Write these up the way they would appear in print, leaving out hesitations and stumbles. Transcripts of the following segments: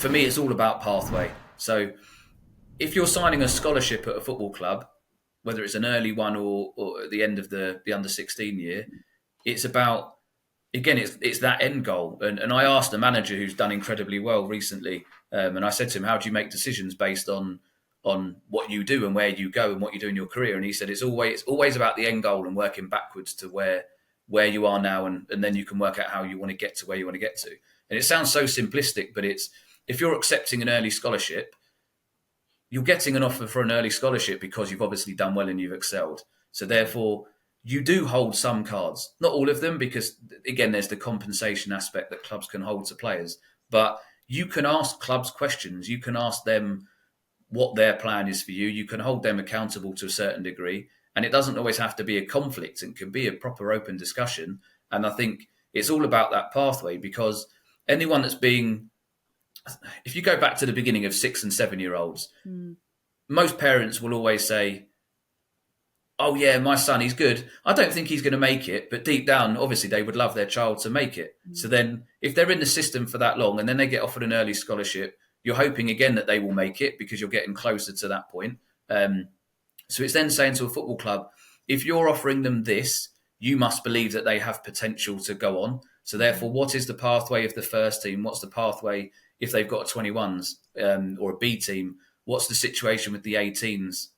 for me, it's all about pathway. So if you're signing a scholarship at a football club, whether it's an early one or at the end of the under 16 year, it's about, again, it's that end goal. And I asked a manager who's done incredibly well recently, and I said to him, how do you make decisions based on what you do and where you go and what you do in your career? And he said it's always about the end goal and working backwards to where you are now, and then you can work out how you want to get to where you want to get to. And it sounds so simplistic, but it's, if you're accepting an early scholarship, you're getting an offer for an early scholarship because you've obviously done well and you've excelled. So therefore, you do hold some cards. Not all of them, because, again, there's the compensation aspect that clubs can hold to players. But you can ask clubs questions. You can ask them what their plan is for you. You can hold them accountable to a certain degree. And it doesn't always have to be a conflict. It can be a proper open discussion. And I think it's all about that pathway, because anyone that's being... If you go back to the beginning of 6 and 7 year olds, most parents will always say, oh yeah, my son, he's good. I don't think he's going to make it. But deep down, obviously, they would love their child to make it. So then if they're in the system for that long and then they get offered an early scholarship, you're hoping again that they will make it because you're getting closer to that point. So it's then saying to a football club, if you're offering them this, you must believe that they have potential to go on. So therefore, what is the pathway of the first team? What's the pathway if they've got a 21s or a B team? What's the situation with the 18s?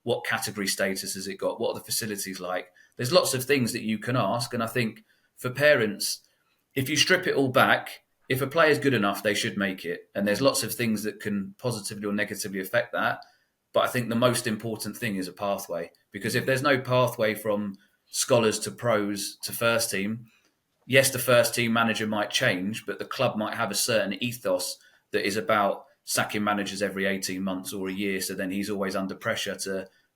What category status has it got? What are the facilities like? There's lots of things that you can ask. And I think for parents, if you strip it all back, if a player's good enough, they should make it. And there's lots of things that can positively or negatively affect that. But I think the most important thing is a pathway. Because if there's no pathway from scholars to pros to first team, yes, the first team manager might change, but the club might have a certain ethos that is about sacking managers every 18 months or a year. So then he's always under pressure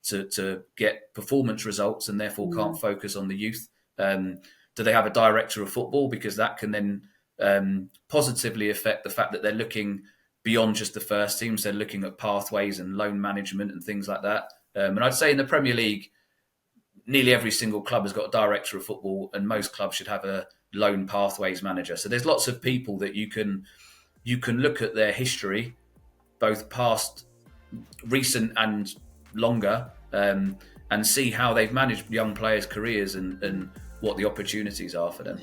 to get performance results and therefore can't focus on the youth. Do they have a director of football? Because that can then positively affect the fact that they're looking beyond just the first teams. They're looking at pathways and loan management and things like that. And I'd say in the Premier League, nearly every single club has got a director of football, and most clubs should have a loan pathways manager. So there's lots of people that you can look at their history, both past, recent and longer, and see how they've managed young players' careers and what the opportunities are for them.